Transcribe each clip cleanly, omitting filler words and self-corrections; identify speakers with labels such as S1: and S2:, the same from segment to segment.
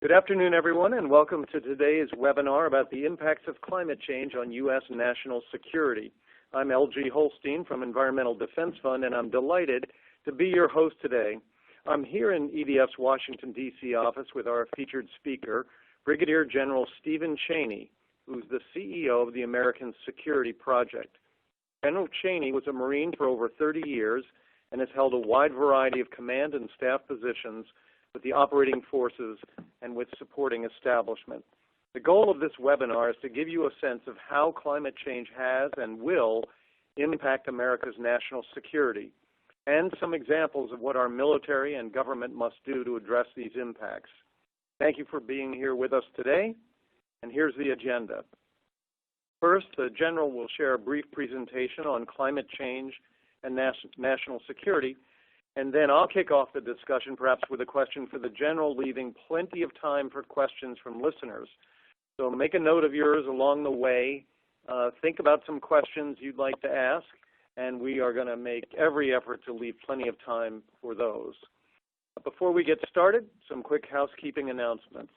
S1: Good afternoon, everyone, and welcome to today's webinar about the impacts of climate change on U.S. national security. I'm L.G. Holstein from Environmental Defense Fund, and I'm delighted to be your host today. I'm here in EDF's Washington, D.C. office with our featured speaker, Brigadier General Stephen Cheney, who's the CEO of the American Security Project. General Cheney was a Marine for over 30 years and has held a wide variety of command and staff positions with the operating forces and with supporting establishment. The goal of this webinar is to give you a sense of how climate change has and will impact America's national security, and some examples of what our military and government must do to address these impacts. Thank you for being here with us today, and here's the agenda. First, the General will share a brief presentation on climate change and national security, and then I'll kick off the discussion perhaps with a question for the General, leaving plenty of time for questions from listeners. So make a note of yours along the way. Think about some questions you'd like to ask, and we are going to make every effort to leave plenty of time for those. Before we get started, some quick housekeeping announcements.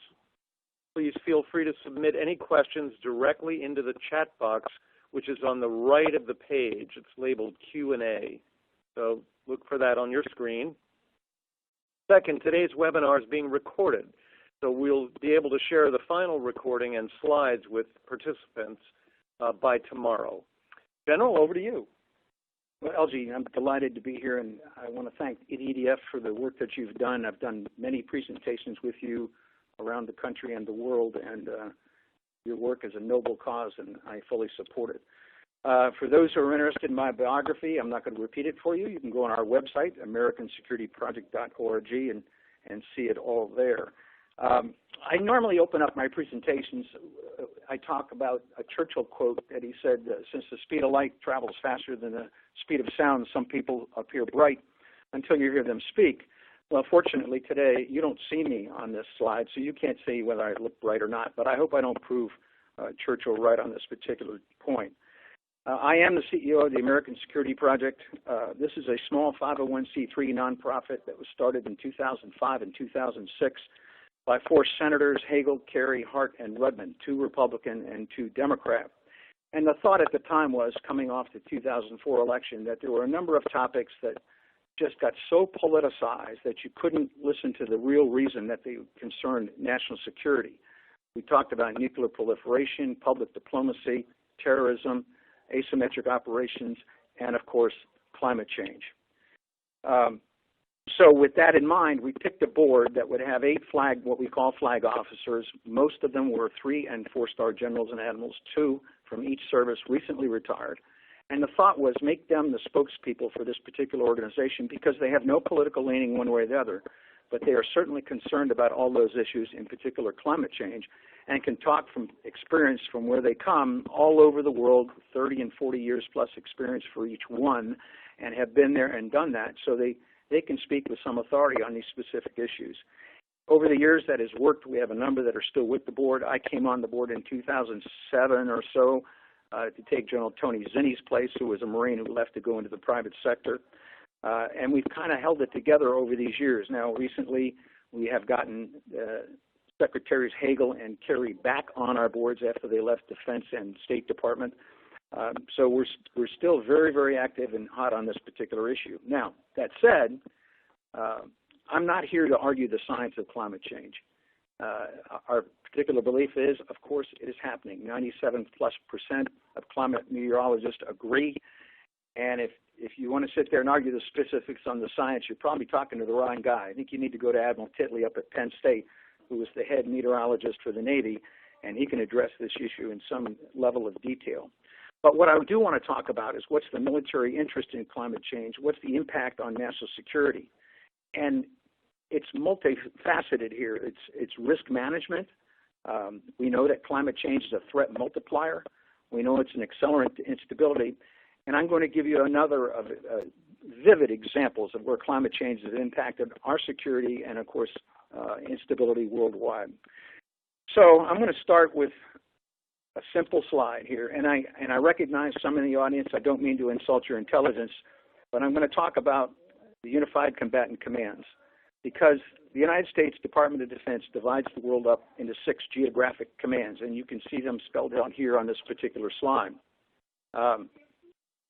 S1: Please feel free to submit any questions directly into the chat box, which is on the right of the page. It's labeled Q&A. So look for that on your screen. Second, today's webinar is being recorded, so we'll be able to share the final recording and slides with participants by tomorrow. General, over to you.
S2: Well, LG, I'm delighted to be here, and I want to thank EDF for the work that you've done. I've done many presentations with you around the country and the world, and your work is a noble cause, and I fully support it. For those who are interested in my biography, I'm not going to repeat it for you. You can go on our website, americansecurityproject.org, and see it all there. I normally open up my presentations. I talk about a Churchill quote that he said, since the speed of light travels faster than the speed of sound, some people appear bright until you hear them speak. Well, fortunately today, you don't see me on this slide, so you can't see whether I look bright or not, but I hope I don't prove Churchill right on this particular point. I am the CEO of the American Security Project. This is a small 501c3 nonprofit that was started in 2005 and 2006 by 4 senators, Hagel, Kerry, Hart, and Rudman, 2 Republican and 2 Democrat. And the thought at the time was, coming off the 2004 election, that there were a number of topics that just got so politicized that you couldn't listen to the real reason that they concerned national security. We talked about nuclear proliferation, public diplomacy, terrorism, asymmetric operations, and of course, climate change. So with that in mind, we picked a board that would have 8 what we call flag officers. Most of them were 3- and 4-star generals and admirals, 2 from each service recently retired. And the thought was make them the spokespeople for this particular organization because they have no political leaning one way or the other, but they are certainly concerned about all those issues, in particular climate change, and can talk from experience from where they come all over the world, 30 and 40 years plus experience for each one, and have been there and done that, so they can speak with some authority on these specific issues. Over the years that has worked, we have a number that are still with the board. I came on the board in 2007 or so to take General Tony Zinni's place, who was a Marine who left to go into the private sector. And we've kind of held it together over these years. Now, recently, we have gotten Secretaries Hagel and Kerry back on our boards after they left Defense and State Department. So we're still very, very active and hot on this particular issue. Now, that said, I'm not here to argue the science of climate change. Our particular belief is, of course, it is happening. 97+% of climate meteorologists agree. And if you want to sit there and argue the specifics on the science, you're probably talking to the wrong guy. I think you need to go to Admiral Titley up at Penn State, who was the head meteorologist for the Navy, and he can address this issue in some level of detail. But what I do want to talk about is what's the military interest in climate change, what's the impact on national security. And it's multifaceted here. It's risk management. We know that climate change is a threat multiplier. We know it's an accelerant to instability. And I'm going to give you another of vivid examples of where climate change has impacted our security and, of course, instability worldwide. So I'm going to start with a simple slide here. And I recognize some in the audience. I don't mean to insult your intelligence, but I'm going to talk about the Unified Combatant Commands. because the United States Department of Defense divides the world up into 6 geographic commands, and you can see them spelled out here on this particular slide.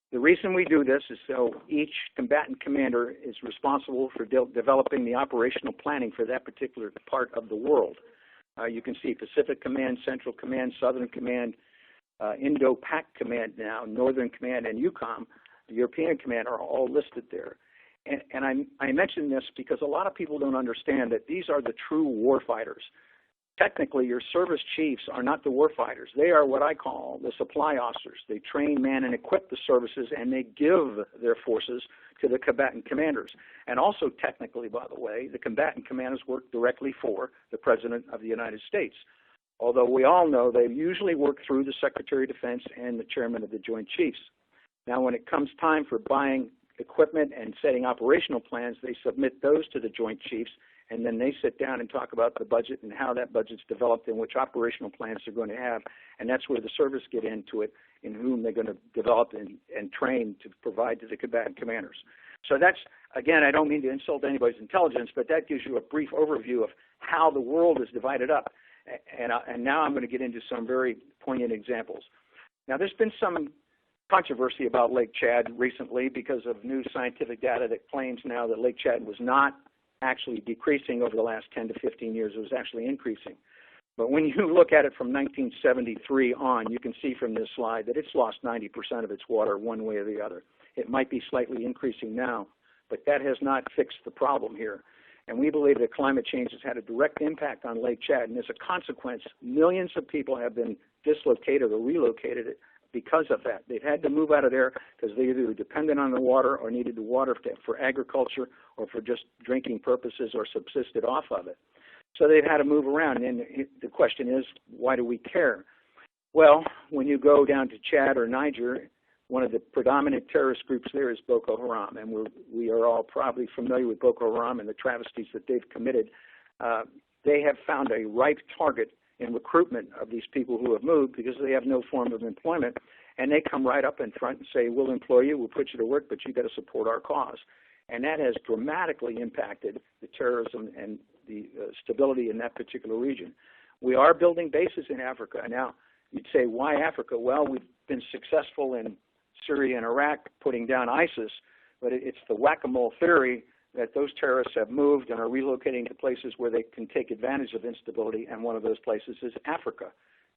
S2: The reason we do this is so each combatant commander is responsible for developing the operational planning for that particular part of the world. You can see Pacific Command, Central Command, Southern Command, Indo-Pac Command now, Northern Command, and EUCOM, the European Command, are all listed there. And I mention this because a lot of people don't understand that these are the true warfighters. Technically, your service chiefs are not the warfighters. They are what I call the supply officers. They train, man, and equip the services, and they give their forces to the combatant commanders. And also, technically, by the way, the combatant commanders work directly for the President of the United States. Although we all know they usually work through the Secretary of Defense and the Chairman of the Joint Chiefs. Now, when it comes time for buying equipment and setting operational plans, they submit those to the Joint Chiefs, and then they sit down and talk about the budget and how that budget's developed and which operational plans they're going to have. And that's where the service get into it, in whom they're going to develop and train to provide to the combatant commanders. So that's, again, I don't mean to insult anybody's intelligence, but that gives you a brief overview of how the world is divided up. And now I'm going to get into some very poignant examples. Now, there's been some controversy about Lake Chad recently because of new scientific data that claims now that Lake Chad was not actually decreasing over the last 10 to 15 years. It was actually increasing. But when you look at it from 1973 on, you can see from this slide that it's lost 90% of its water one way or the other. It might be slightly increasing now, but that has not fixed the problem here. And we believe that climate change has had a direct impact on Lake Chad, and as a consequence, millions of people have been dislocated or relocated because of that. They've had to move out of there because they either were dependent on the water or needed the water for agriculture or for just drinking purposes or subsisted off of it. So they've had to move around, and the question is, why do we care? Well, when you go down to Chad or Niger, one of the predominant terrorist groups there is Boko Haram, and we are all probably familiar with Boko Haram and the travesties that they've committed. They have found a ripe target in recruitment of these people who have moved because they have no form of employment, and they come right up in front and say, we'll employ you, we'll put you to work, but you've got to support our cause. And that has dramatically impacted the terrorism and the stability in that particular region. We are building bases in Africa. Now, you'd say, why Africa? Well, we've been successful in Syria and Iraq putting down ISIS, but it's the whack-a-mole theory that those terrorists have moved and are relocating to places where they can take advantage of instability, and one of those places is Africa.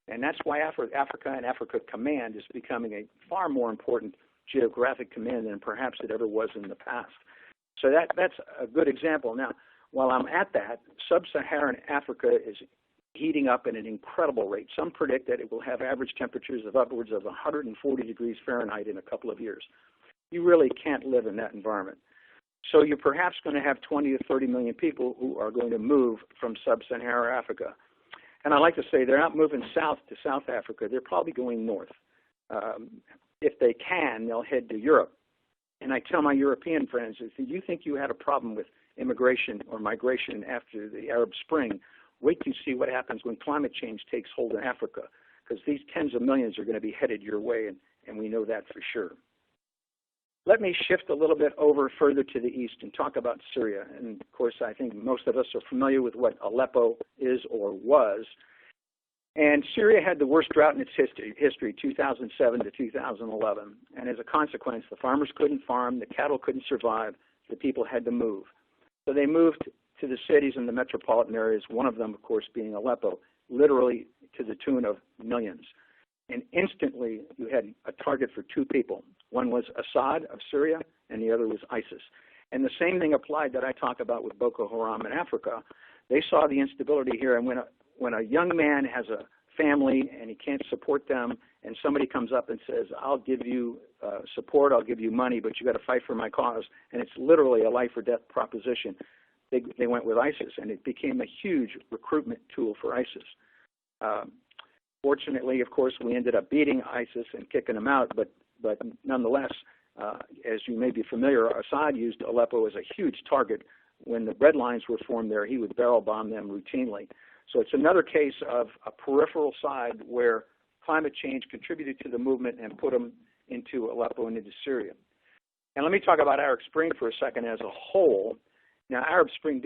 S2: And that's why Africa and Africa Command is becoming a far more important geographic command than perhaps it ever was in the past. So that's a good example. Now, while I'm at that, sub-Saharan Africa is heating up at an incredible rate. Some predict that it will have average temperatures of upwards of 140 degrees Fahrenheit in a couple of years. You really can't live in that environment. So you're perhaps going to have 20 to 30 million people who are going to move from sub-Saharan Africa. And I like to say they're not moving south to South Africa. They're probably going north. If they can, they'll head to Europe. And I tell my European friends, if you think you had a problem with immigration or migration after the Arab Spring, wait till you see what happens when climate change takes hold in Africa, because these tens of millions are going to be headed your way, and we know that for sure. Let me shift a little bit over further to the east and talk about Syria. And, of course, I think most of us are familiar with what Aleppo is or was. And Syria had the worst drought in its history 2007 to 2011. And as a consequence, the farmers couldn't farm, the cattle couldn't survive, the people had to move. So they moved to the cities and the metropolitan areas, one of them, of course, being Aleppo, literally to the tune of millions. And instantly, you had a target for two people. One was Assad of Syria, and the other was ISIS. And the same thing applied that I talk about with Boko Haram in Africa. They saw the instability here, and when a young man has a family and he can't support them, and somebody comes up and says, I'll give you support, I'll give you money, but you got to fight for my cause, and it's literally a life or death proposition, they went with ISIS, and it became a huge recruitment tool for ISIS. Fortunately, of course, we ended up beating ISIS and kicking them out, but nonetheless, as you may be familiar, Assad used Aleppo as a huge target. When the bread lines were formed there, he would barrel bomb them routinely. So it's another case of a peripheral side where climate change contributed to the movement and put them into Aleppo and into Syria. And let me talk about Arab Spring for a second as a whole. Now, Arab Spring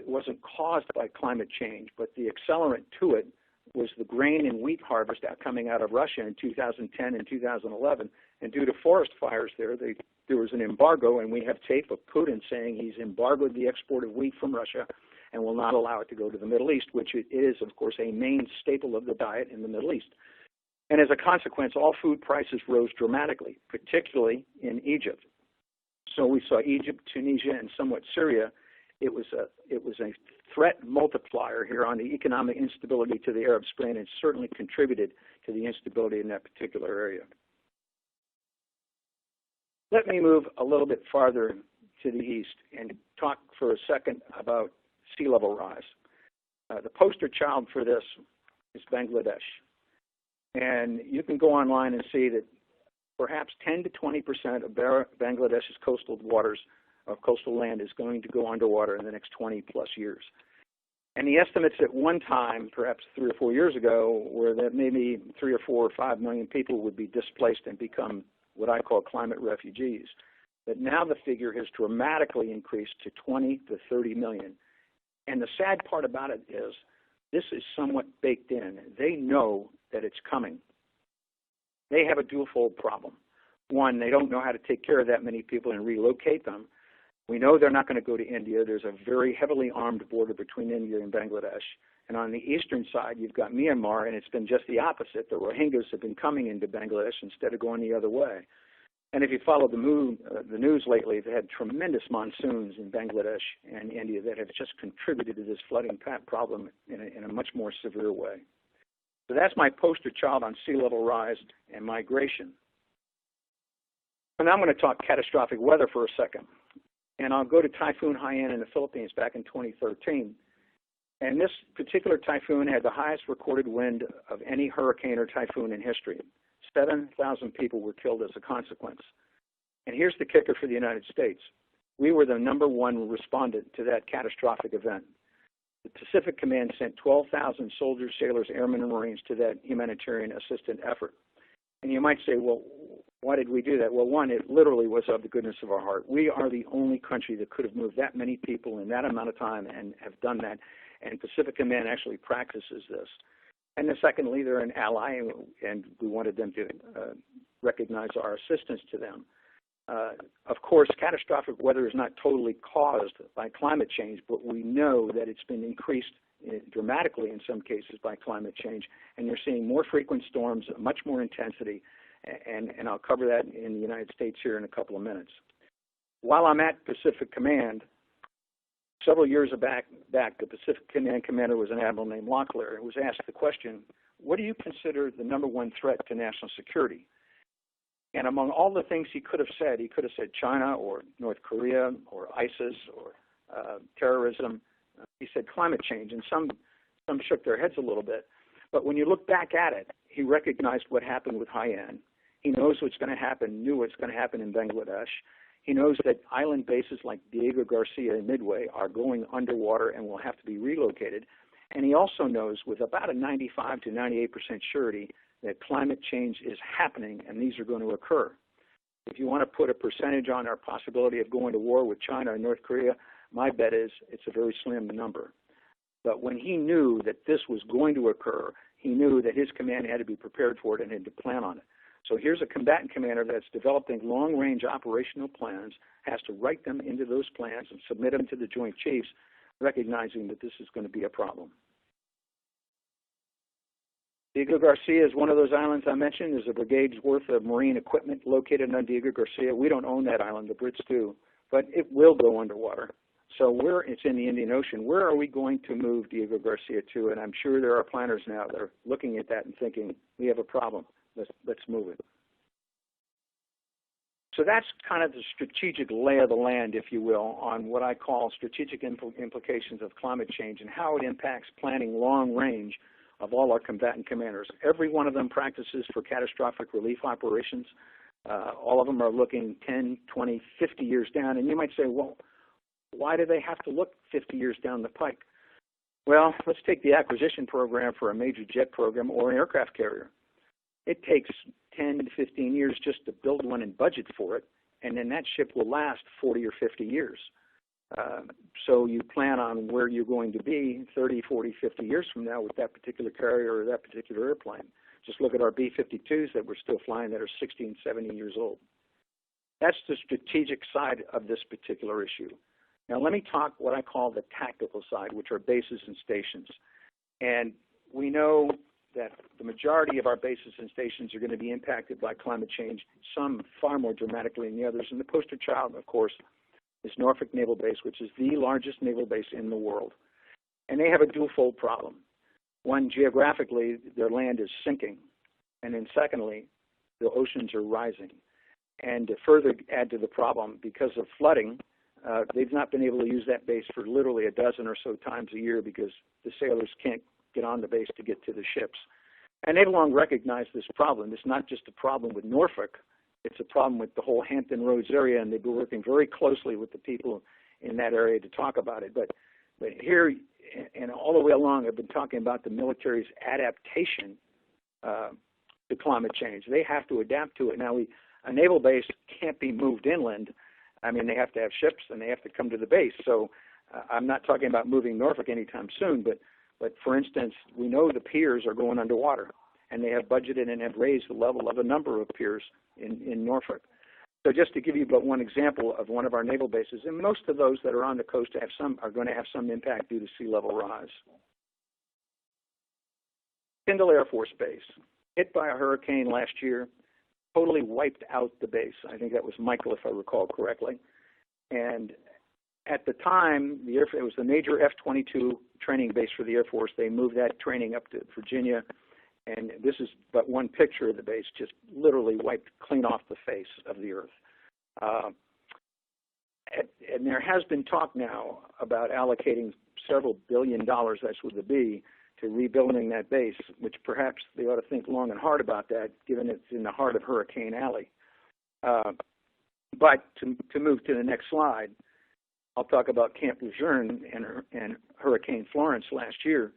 S2: wasn't caused by climate change, but the accelerant to it was the grain and wheat harvest coming out of Russia in 2010 and 2011. And due to forest fires there was an embargo, and we have tape of Putin saying he's embargoed the export of wheat from Russia and will not allow it to go to the Middle East, which it is, of course, a main staple of the diet in the Middle East. And as a consequence, all food prices rose dramatically, particularly in Egypt. So we saw Egypt, Tunisia, and somewhat Syria. It was a threat multiplier here on the economic instability to the Arab Spring, and certainly contributed to the instability in that particular area. Let me move a little bit farther to the east and talk for a second about sea level rise. The poster child for this is Bangladesh. And you can go online and see that perhaps 10 to 20% of Bangladesh's coastal waters, of coastal land, is going to go underwater in the next 20 plus years. And the estimates at one time, perhaps 3 or 4 years ago, were that maybe 3 or 4 or 5 million people would be displaced and become what I call climate refugees. But now the figure has dramatically increased to 20 to 30 million. And the sad part about it is this is somewhat baked in. They know that it's coming. They have a dual-fold problem. One, they don't know how to take care of that many people and relocate them. We know they're not going to go to India. There's a very heavily armed border between India and Bangladesh. And on the eastern side, you've got Myanmar, and it's been just the opposite. The Rohingyas have been coming into Bangladesh instead of going the other way. And if you follow the news lately, they've had tremendous monsoons in Bangladesh and India that have just contributed to this flooding problem in a much more severe way. So that's my poster child on sea level rise and migration. And now I'm going to talk catastrophic weather for a second. And I'll go to Typhoon Haiyan in the Philippines back in 2013. And this particular typhoon had the highest recorded wind of any hurricane or typhoon in history. 7,000 people were killed as a consequence. And here's the kicker for the United States. We were the #1 respondent to that catastrophic event. The Pacific Command sent 12,000 soldiers, sailors, airmen, and Marines to that humanitarian assistance effort. And you might say, well, why did we do that? Well, one, it literally was of the goodness of our heart. We are the only country that could have moved that many people in that amount of time and have done that. And Pacific Command actually practices this. And then secondly, they're an ally, and we wanted them to recognize our assistance to them. Of course, catastrophic weather is not totally caused by climate change, but we know that it's been increased dramatically in some cases by climate change, and you're seeing more frequent storms, much more intensity, and I'll cover that in the United States here in a couple of minutes. While I'm at Pacific Command, several years back, the Pacific Command commander was an admiral named Locklear, and was asked the question, what do you consider the #1 threat to national security? And among all the things he could have said China or North Korea or ISIS or terrorism. He said climate change, and some shook their heads a little bit. But when you look back at it, he recognized what happened with Haiyan. He knows what's going to happen, knew what's going to happen in Bangladesh. He knows that island bases like Diego Garcia and Midway are going underwater and will have to be relocated. And he also knows with about a 95 to 98% surety that climate change is happening and these are going to occur. If you want to put a percentage on our possibility of going to war with China and North Korea, my bet is it's a very slim number. But when he knew that this was going to occur, he knew that his command had to be prepared for it and had to plan on it. So here's a combatant commander that's developing long-range operational plans, has to write them into those plans and submit them to the Joint Chiefs, recognizing that this is going to be a problem. Diego Garcia is one of those islands I mentioned. There's a brigade's worth of marine equipment located on Diego Garcia. We don't own that island, the Brits do, but it will go underwater. So it's in the Indian Ocean. Where are we going to move Diego Garcia to? And I'm sure there are planners now that are looking at that and thinking, we have a problem. Let's move it. So that's kind of the strategic lay of the land, if you will, on what I call strategic implications of climate change and how it impacts planning long range of all our combatant commanders. Every one of them practices for catastrophic relief operations. All of them are looking 10, 20, 50 years down. And you might say, well, why do they have to look 50 years down the pike? Well, let's take the acquisition program for a major jet program or an aircraft carrier. It takes 10 to 15 years just to build one and budget for it, and then that ship will last 40 or 50 years. So you plan on where you're going to be 30, 40, 50 years from now with that particular carrier or that particular airplane. Just look at our B-52s that we're still flying that are 60 and 70 years old. That's the strategic side of this particular issue. Now let me talk what I call the tactical side, which are bases and stations. And we know that the majority of our bases and stations are going to be impacted by climate change, some far more dramatically than the others. And the poster child, of course, is Norfolk Naval Base, which is the largest naval base in the world. And they have a dual-fold problem. One, geographically, their land is sinking. And then secondly, the oceans are rising. And to further add to the problem, because of flooding, they've not been able to use that base for literally a dozen or so times a year because the sailors can't get on the base to get to the ships. And they've long recognized this problem. It's not just a problem with Norfolk. It's a problem with the whole Hampton Roads area, and they've been working very closely with the people in that area to talk about it. But here, and all the way along, I've been talking about the military's adaptation to climate change. They have to adapt to it. Now, a naval base can't be moved inland. I mean, they have to have ships, and they have to come to the base. So I'm not talking about moving Norfolk anytime soon, but for instance, we know the piers are going underwater, and they have budgeted and have raised the level of a number of piers in Norfolk. So just to give you but one example of one of our naval bases, and most of those that are on the coast are going to have some impact due to sea level rise. Tyndall Air Force Base, hit by a hurricane last year, totally wiped out the base. I think that was Michael, if I recall correctly. And at the time, it was the major F-22 training base for the Air Force. They moved that training up to Virginia. And this is but one picture of the base, just literally wiped clean off the face of the earth. And there has been talk now about allocating several $billions, that's with a B, to rebuilding that base, which perhaps they ought to think long and hard about that, given it's in the heart of Hurricane Alley. But to move to the next slide, I'll talk about Camp Lejeune and Hurricane Florence last year,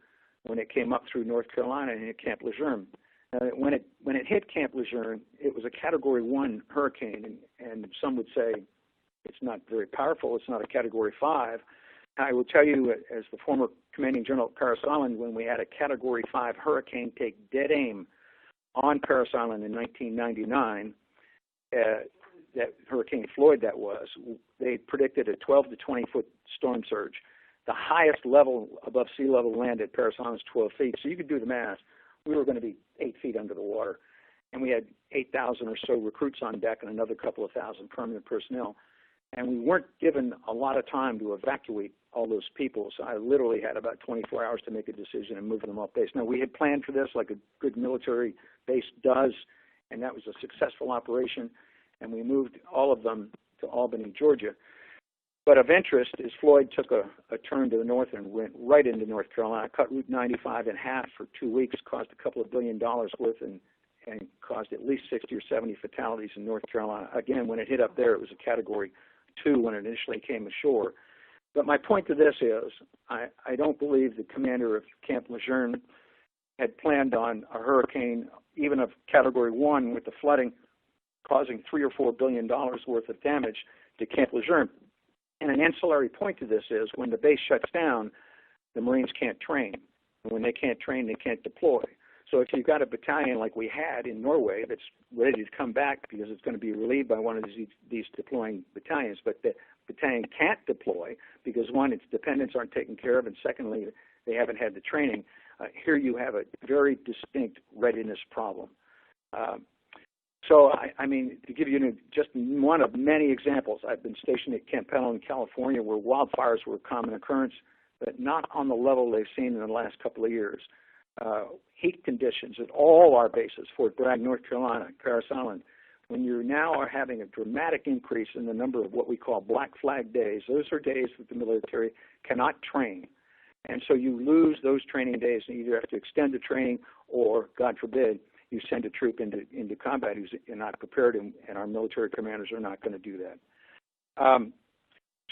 S2: when it came up through North Carolina and hit Camp Lejeune. When it hit Camp Lejeune, it was a Category 1 hurricane, and some would say it's not very powerful. It's not a Category 5. I will tell you, as the former commanding general at Parris Island, when we had a Category 5 hurricane take dead aim on Parris Island in 1999, that Hurricane Floyd that was, they predicted a 12 to 20 foot storm surge. The highest level above sea level land at Parris Island is 12 feet. So you could do the math. We were going to be 8 feet under the water. And we had 8,000 or so recruits on deck and another couple of thousand permanent personnel. And we weren't given a lot of time to evacuate all those people. So I literally had about 24 hours to make a decision and move them off base. Now, we had planned for this like a good military base does, and that was a successful operation. And we moved all of them to Albany, Georgia. But of interest is Floyd took a turn to the north and went right into North Carolina, cut Route 95 in half for 2 weeks, caused a couple of $1 billion worth, and caused at least 60 or 70 fatalities in North Carolina. Again, when it hit up there, it was a Category 2 when it initially came ashore. But my point to this is, I don't believe the commander of Camp Lejeune had planned on a hurricane, even of Category 1 with the flooding, causing $3 or $4 billion worth of damage to Camp Lejeune. And an ancillary point to this is when the base shuts down, the Marines can't train. And when they can't train, they can't deploy. So if you've got a battalion like we had in Norway that's ready to come back because it's going to be relieved by one of these deploying battalions, but the battalion can't deploy because, one, its dependents aren't taken care of, and secondly, they haven't had the training, here you have a very distinct readiness problem. So, I mean, to give you just one of many examples, I've been stationed at Camp Pendleton, California, where wildfires were a common occurrence, but not on the level they've seen in the last couple of years. Heat conditions at all our bases, Fort Bragg, North Carolina, Parris Island, when you now are having a dramatic increase in the number of what we call black flag days, those are days that the military cannot train. And so you lose those training days and either have to extend the training or, God forbid, you send a troop into combat who's not prepared, and our military commanders are not going to do that.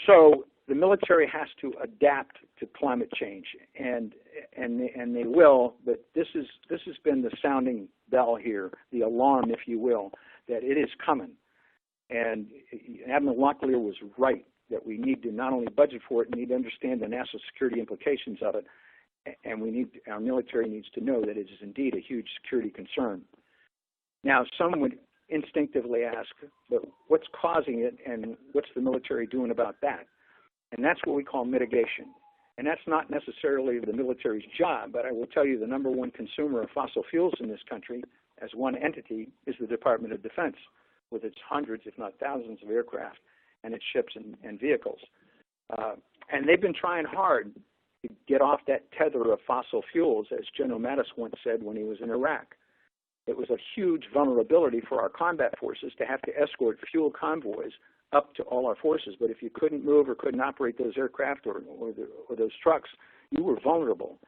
S2: So the military has to adapt to climate change, and they will. But this has been the sounding bell here, the alarm, if you will, that it is coming. And Admiral Locklear was right that we need to not only budget for it, we need to understand the national security implications of it, and our military needs to know that it is indeed a huge security concern. Now, some would instinctively ask, but what's causing it, and what's the military doing about that? And that's what we call mitigation. And that's not necessarily the military's job, but I will tell you the number one consumer of fossil fuels in this country as one entity is the Department of Defense, with its hundreds, if not thousands, of aircraft and its ships and vehicles. And they've been trying hard to get off that tether of fossil fuels, as General Mattis once said when he was in Iraq. It was a huge vulnerability for our combat forces to have to escort fuel convoys up to all our forces. But if you couldn't move or couldn't operate those aircraft or those trucks, you were vulnerable.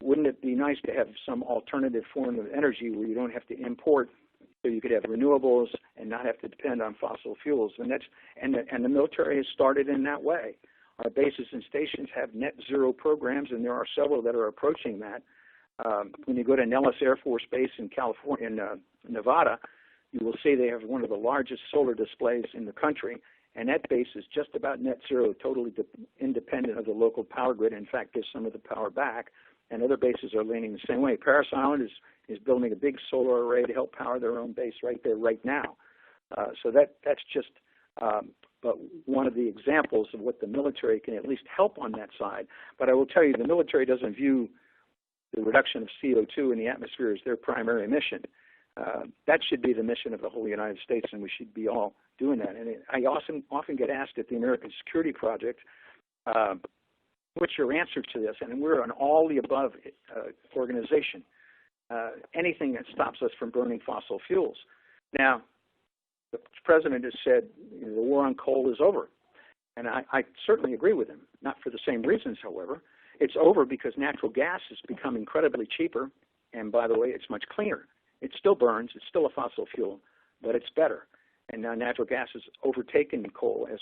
S2: Wouldn't it be nice to have some alternative form of energy where you don't have to import, so you could have renewables and not have to depend on fossil fuels? And the military has started in that way. Our bases and stations have net zero programs, and there are several that are approaching that. When you go to Nellis Air Force Base in California, in Nevada, you will see they have one of the largest solar displays in the country, and that base is just about net zero, totally independent of the local power grid. In fact, gives some of the power back, and other bases are leaning the same way. Parris Island is building a big solar array to help power their own base right there, right now. So that's just but one of the examples of what the military can at least help on that side. But I will tell you, the military doesn't view the reduction of CO2 in the atmosphere as their primary mission. That should be the mission of the whole United States, and we should be all doing that. And I often get asked at the American Security Project, what's your answer to this? And we're an all-the-above organization. Anything that stops us from burning fossil fuels. Now, the president has said the war on coal is over. And I certainly agree with him, not for the same reasons, however. It's over because natural gas has become incredibly cheaper, and by the way, it's much cleaner. It still burns, it's still a fossil fuel, but it's better. And now natural gas has overtaken coal as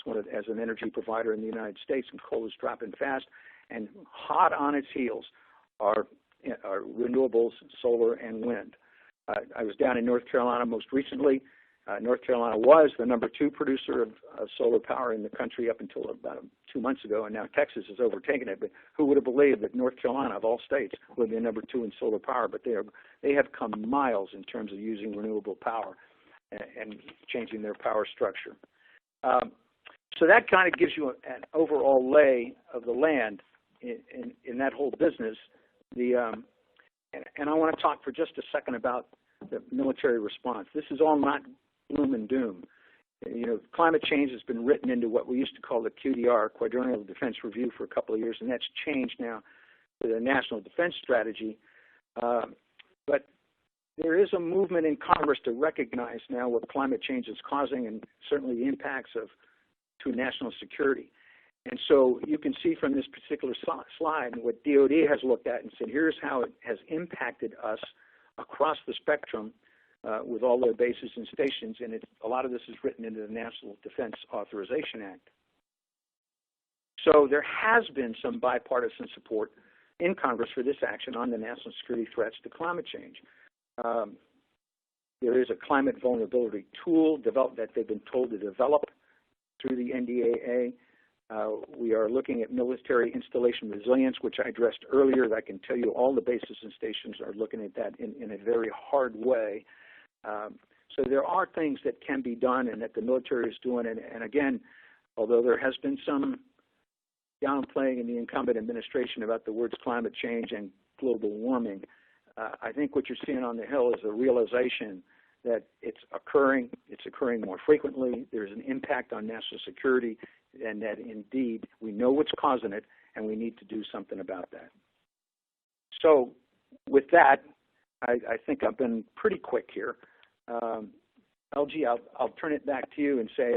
S2: an energy provider in the United States, and coal is dropping fast. And hot on its heels are renewables, solar, and wind. I was down in North Carolina most recently. North Carolina was the number 2 producer of solar power in the country up until about 2 months ago, and now Texas has overtaken it. But who would have believed that North Carolina, of all states, would be number 2 in solar power? But they have come miles in terms of using renewable power and changing their power structure. So that kind of gives you an overall lay of the land in that whole business. And I want to talk for just a second about the military response. This is all not gloom and doom. You know, climate change has been written into what we used to call the QDR, Quadrennial Defense Review, for a couple of years, and that's changed now to the National Defense Strategy. But there is a movement in Congress to recognize now what climate change is causing, and certainly the impacts to national security. And so you can see from this particular slide what DOD has looked at and said, here's how it has impacted us across the spectrum with all their bases and stations, and a lot of this is written into the National Defense Authorization Act. So there has been some bipartisan support in Congress for this action on the national security threats to climate change. There is a climate vulnerability tool that they've been told to develop through the NDAA. We are looking at military installation resilience, which I addressed earlier. I can tell you all the bases and stations are looking at that in a very hard way. So there are things that can be done and that the military is doing. And again, although there has been some downplaying in the incumbent administration about the words climate change and global warming, I think what you're seeing on the Hill is a realization that it's occurring more frequently, there's an impact on national security, and that indeed we know what's causing it, and we need to do something about that. So with that, I think I've been pretty quick here. LG, I'll turn it back to you and say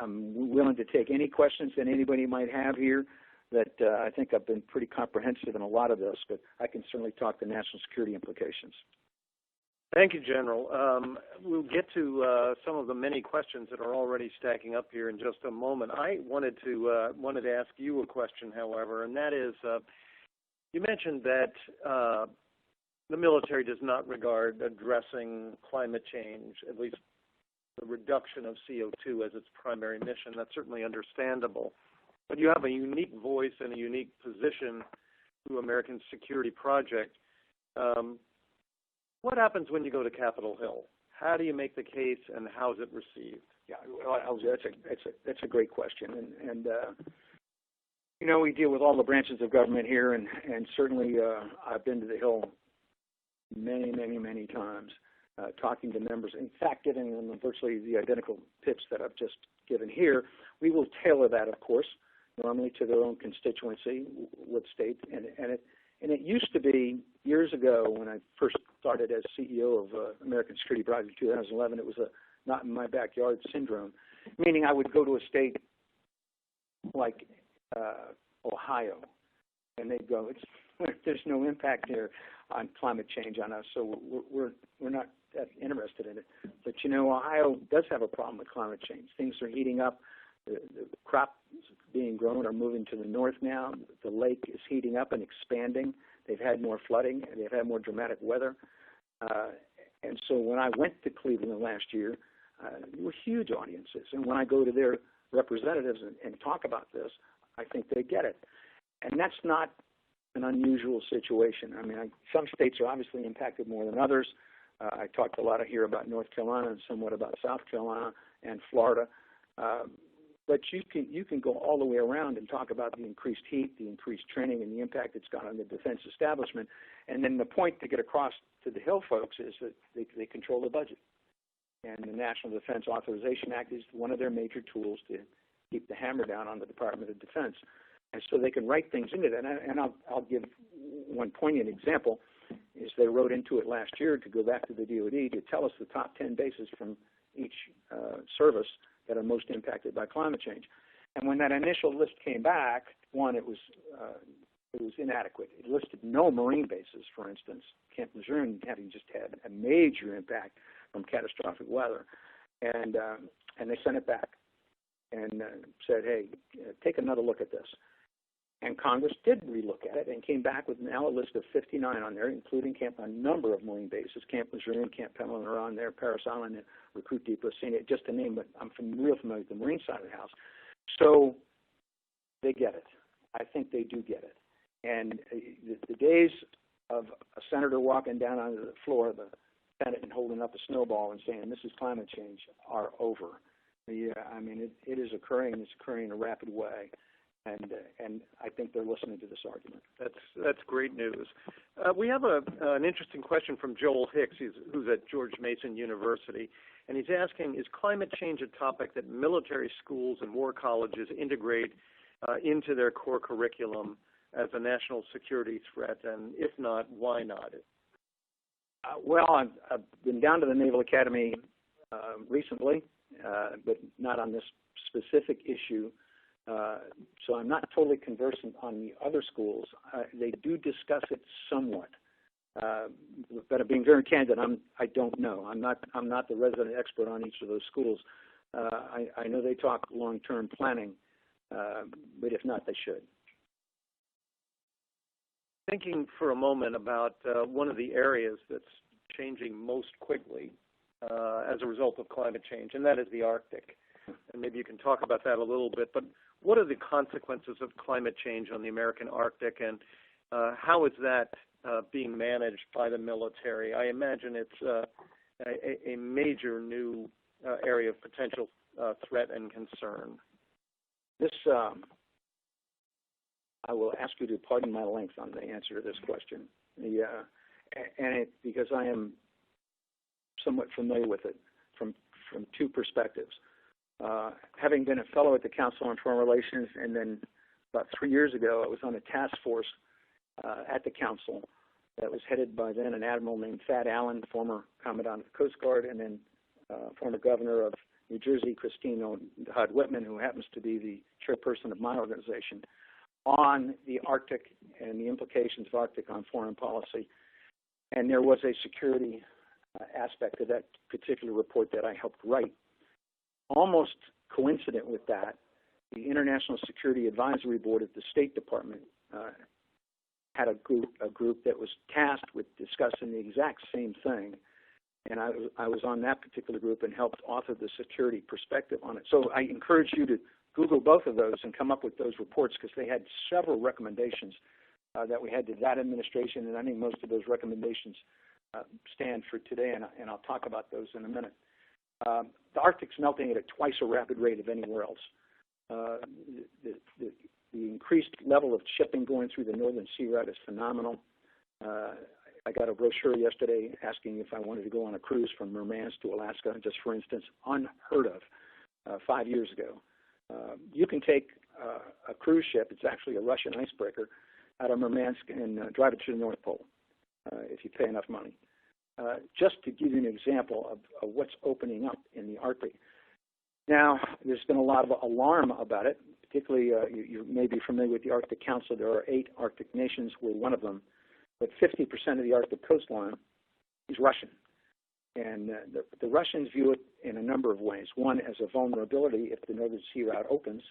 S2: I'm willing to take any questions that anybody might have here. That I think I've been pretty comprehensive in a lot of this, but I can certainly talk to national security implications.
S1: Thank you, General. We'll get to some of the many questions that are already stacking up here in just a moment. I wanted to ask you a question, however, and that is, you mentioned that the military does not regard addressing climate change, at least the reduction of CO2 as its primary mission. That's certainly understandable. But you have a unique voice and a unique position through American Security Project. What happens when you go to Capitol Hill? How do you make the case, and how is it received?
S2: Yeah, well, that's a great question, and you know, we deal with all the branches of government here, and certainly I've been to the Hill many times, talking to members. In fact, giving them virtually the identical tips that I've just given here. We will tailor that, of course, normally to their own constituency, what state, and it used to be years ago when I first started as CEO of American Security Project in 2011. It was a not in my backyard syndrome, meaning I would go to a state like Ohio, and they'd go, there's no impact here on climate change on us, so we're not that interested in it. But you know, Ohio does have a problem with climate change. Things are heating up. The crops being grown are moving to the north now. The lake is heating up and expanding. They've had more flooding, and they've had more dramatic weather. And so when I went to Cleveland last year, there were huge audiences. And when I go to their representatives and talk about this, I think they get it. And that's not an unusual situation. I mean, some states are obviously impacted more than others. I talked a lot here about North Carolina and somewhat about South Carolina and Florida. But you can go all the way around and talk about the increased heat, the increased training, and the impact it's got on the defense establishment. And then the point to get across to the Hill folks is that they control the budget. And the National Defense Authorization Act is one of their major tools to keep the hammer down on the Department of Defense. And so they can write things into that. And I'll give one poignant example, is they wrote into it last year to go back to the DoD to tell us the top 10 bases from each service that are most impacted by climate change. And when that initial list came back, one, it was inadequate. It listed no Marine bases, for instance, Camp Lejeune having just had a major impact from catastrophic weather. And they sent it back and said, hey, take another look at this. And Congress did relook at it and came back with now a list of 59 on there, including a number of Marine bases. Camp Lejeune, Camp Pendleton are on there, Parris Island, Recruit Depot, just to name, but I'm real familiar with the Marine side of the house. So they get it. I think they do get it. And the days of a senator walking down onto the floor of the Senate and holding up a snowball and saying, this is climate change, are over. Yeah, I mean, it is occurring, and it's occurring in a rapid way. And I think they're listening to this argument.
S1: That's great news. We have an interesting question from Joel Hicks, who's at George Mason University, and he's asking, is climate change a topic that military schools and war colleges integrate into their core curriculum as a national security threat, and if not, why not?
S2: Well, I've been down to the Naval Academy recently, but not on this specific issue. So I'm not totally conversant on the other schools. They do discuss it somewhat, but being very candid, I don't know. I'm not the resident expert on each of those schools. I know they talk long-term planning, but if not, they should.
S1: Thinking for a moment about one of the areas that's changing most quickly as a result of climate change, and that is the Arctic. And maybe you can talk about that a little bit, but what are the consequences of climate change on the American Arctic, and how is that being managed by the military? I imagine it's a major new area of potential threat and concern.
S2: This, I will ask you to pardon my length on the answer to this question, because I am somewhat familiar with it from two perspectives. Having been a fellow at the Council on Foreign Relations, and then about 3 years ago, I was on a task force at the Council that was headed by then an admiral named Thad Allen, former Commandant of the Coast Guard, and then former Governor of New Jersey, Christine Todd Whitman, who happens to be the chairperson of my organization, on the Arctic and the implications of Arctic on foreign policy. And there was a security aspect of that particular report that I helped write. Almost coincident with that, the International Security Advisory Board at the State Department had a group that was tasked with discussing the exact same thing. and I was on that particular group and helped author the security perspective on it. So I encourage you to Google both of those and come up with those reports, because they had several recommendations that we had to that administration, and I think most of those recommendations stand for today, and I'll talk about those in a minute. The Arctic's melting at a twice a rapid rate of anywhere else. The increased level of shipping going through the northern sea route is phenomenal. I got a brochure yesterday asking if I wanted to go on a cruise from Murmansk to Alaska, just for instance, unheard of 5 years ago. You can take a cruise ship, it's actually a Russian icebreaker, out of Murmansk and drive it to the North Pole if you pay enough money. Just to give you an example of what's opening up in the Arctic. Now, there's been a lot of alarm about it, particularly you may be familiar with the Arctic Council. There are 8 Arctic nations. We're one of them. But 50% of the Arctic coastline is Russian. And the Russians view it in a number of ways. One, as a vulnerability if the Northern Sea Route opens,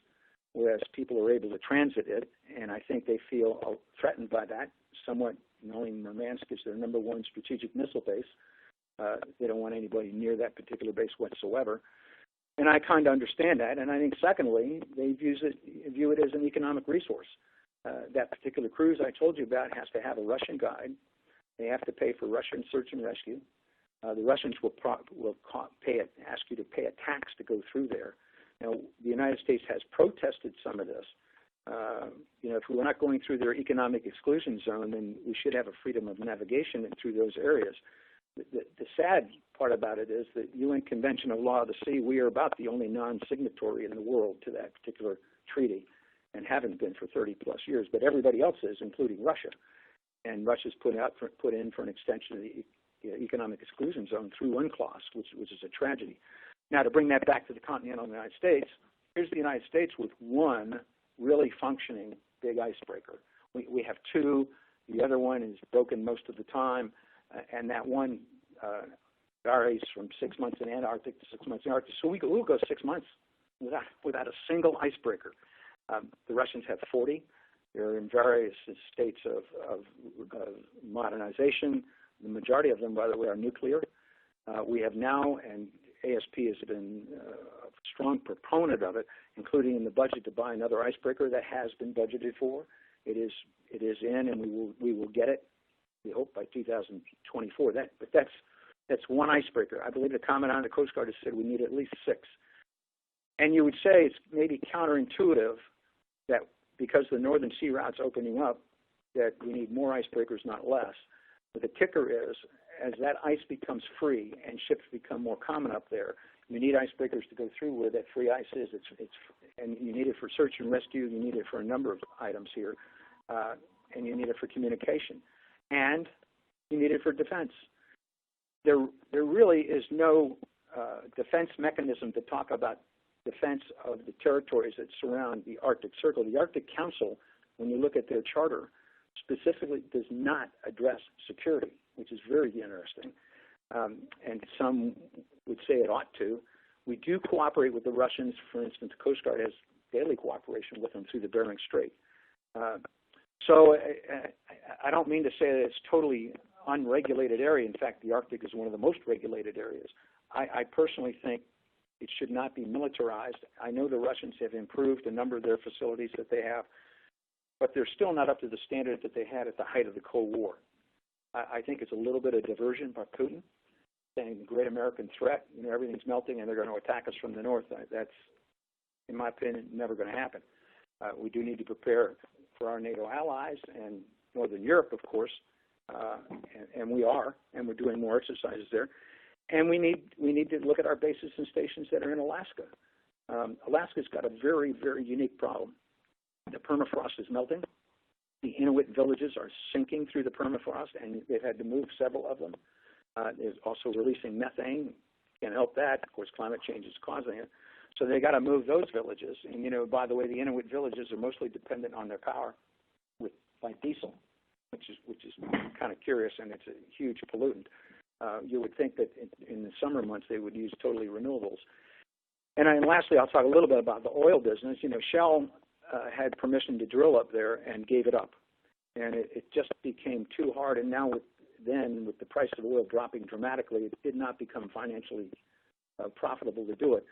S2: whereas people are able to transit it, and I think they feel threatened by that somewhat, knowing Murmansk is their #1 strategic missile base. They don't want anybody near that particular base whatsoever. And I kind of understand that. And I think, secondly, they view it as an economic resource. That particular cruise I told you about has to have a Russian guide. They have to pay for Russian search and rescue. The Russians will ask you to pay a tax to go through there. Now, the United States has protested some of this. If we're not going through their economic exclusion zone, then we should have a freedom of navigation through those areas. The sad part about it is that UN Convention of Law of the Sea, we are about the only non-signatory in the world to that particular treaty, and haven't been for 30-plus years. But everybody else is, including Russia. And Russia's put in for an extension of the economic exclusion zone through UNCLOS, which is a tragedy. Now, to bring that back to the continental United States, here's the United States with one really functioning big icebreaker. We have 2. The other one is broken most of the time, and that one varies from 6 months in Antarctic to 6 months in Arctic. So we'll go 6 months without a single icebreaker. The Russians have 40. They're in various states of modernization. The majority of them, by the way, are nuclear. We have now, and ASP has been a strong proponent of it, including in the budget to buy another icebreaker that has been budgeted for. It is in, and we will get it, we hope, by 2024. But that's one icebreaker. I believe the Commandant of the Coast Guard has said we need at least 6. And you would say it's maybe counterintuitive that because the Northern Sea Route's opening up, that we need more icebreakers, not less. But the kicker is, as that ice becomes free and ships become more common up there, you need icebreakers to go through where that free ice is. And you need it for search and rescue. You need it for a number of items here, and you need it for communication, and you need it for defense. There really is no defense mechanism to talk about defense of the territories that surround the Arctic Circle. The Arctic Council, when you look at their charter, specifically does not address security, which is very interesting. And some would say it ought to. We do cooperate with the Russians. For instance, the Coast Guard has daily cooperation with them through the Bering Strait. So I don't mean to say that it's totally unregulated area. In fact, the Arctic is one of the most regulated areas. I personally think it should not be militarized. I know the Russians have improved a number of their facilities that they have, but they're still not up to the standard that they had at the height of the Cold War. I think it's a little bit of diversion by Putin, saying the great American threat, everything's melting and they're going to attack us from the north. That's, in my opinion, never going to happen. We do need to prepare for our NATO allies and Northern Europe, of course, and we are, and we're doing more exercises there. And we need to look at our bases and stations that are in Alaska. Alaska's got a very, very unique problem. The permafrost is melting. The Inuit villages are sinking through the permafrost, and they've had to move several of them. There's also releasing methane. Can't help that. Of course, climate change is causing it. So they got to move those villages. And, by the way, the Inuit villages are mostly dependent on their power by diesel, which is kind of curious, and it's a huge pollutant. You would think that in the summer months they would use totally renewables. And lastly, I'll talk a little bit about the oil business. Shell had permission to drill up there and gave it up. And it just became too hard. And now with then, with the price of oil dropping dramatically, it did not become financially profitable to do it.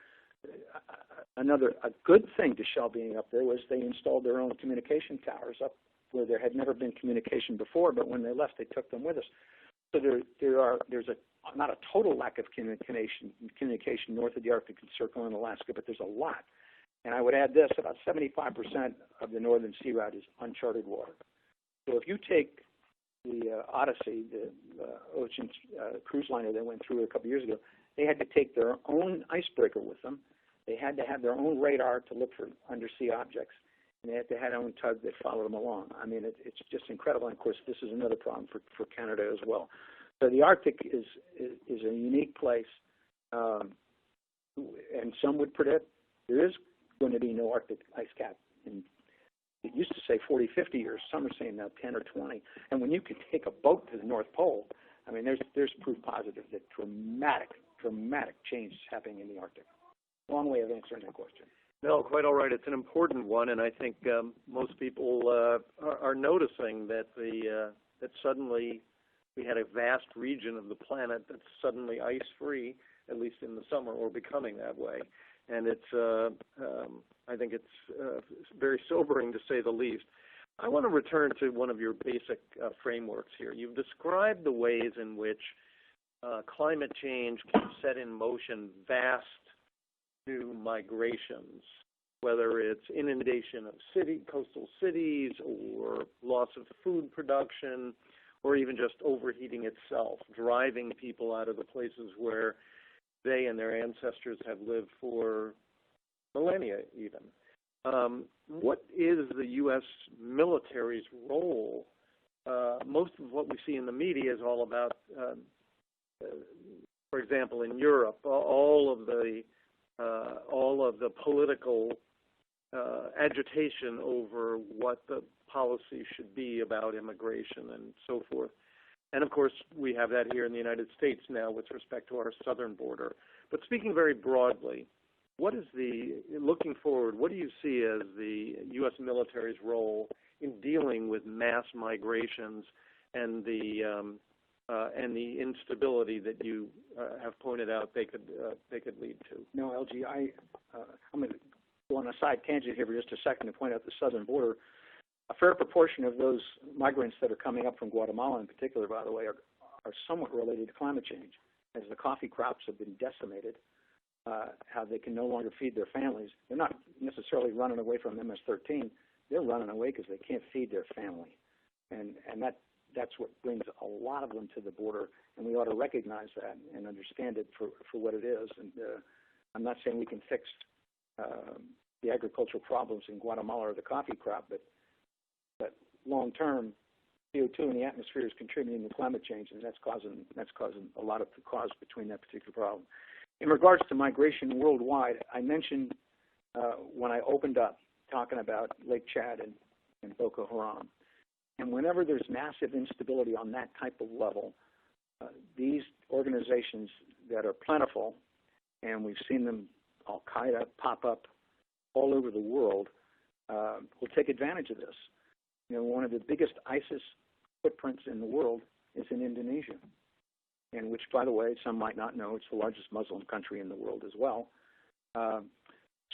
S2: A good thing to Shell being up there was they installed their own communication towers up where there had never been communication before, but when they left, they took them with us. So there's not a total lack of communication north of the Arctic Circle in Alaska, but there's a lot. And I would add this, about 75% of the northern sea route is uncharted water. So if you take the Odyssey, the ocean cruise liner that went through it a couple years ago, they had to take their own icebreaker with them. They had to have their own radar to look for undersea objects, and they had to have their own tug that followed them along. I mean, it's just incredible. And of course, this is another problem for Canada as well. So the Arctic is a unique place, and some would predict there is going to be no Arctic ice cap. And it used to say 40, 50 years. Some are saying now 10 or 20. And when you can take a boat to the North Pole, I mean, there's proof positive that dramatic change is happening in the Arctic. Long way of answering that question.
S1: No, quite all right. It's an important one, and I think most people are noticing that that suddenly we had a vast region of the planet that's suddenly ice-free, at least in the summer, or becoming that way. And it's I think it's very sobering, to say the least. I want to return to one of your basic frameworks here. You've described the ways in which climate change can set in motion vast new migrations, whether it's inundation of coastal cities, or loss of food production, or even just overheating itself, driving people out of the places where they and their ancestors have lived for millennia even. What is the U.S. military's role? Most of what we see in the media is all about, for example, in Europe, all of the political agitation over what the policy should be about immigration and so forth. And of course, we have that here in the United States now with respect to our southern border. But speaking very broadly, looking forward, what do you see as the U.S. military's role in dealing with mass migrations and the instability that you have pointed out they could lead to?
S2: No, LG, I'm going to go on a side tangent here for just a second to point out the southern border. A fair proportion of those migrants that are coming up from Guatemala in particular, by the way, are somewhat related to climate change. As the coffee crops have been decimated, how they can no longer feed their families. They're not necessarily running away from MS-13. They're running away because they can't feed their family. And that's what brings a lot of them to the border, and we ought to recognize that and understand it for what it is. And I'm not saying we can fix the agricultural problems in Guatemala or the coffee crop, but long term, CO2 in the atmosphere is contributing to climate change, and that's causing a lot of the cause between that particular problem. In regards to migration worldwide, I mentioned when I opened up talking about Lake Chad and Boko Haram. And whenever there's massive instability on that type of level, these organizations that are plentiful, and we've seen them, Al-Qaeda, pop up all over the world, will take advantage of this. You know, one of the biggest ISIS footprints in the world is in Indonesia, and which, by the way, some might not know, it's the largest Muslim country in the world as well.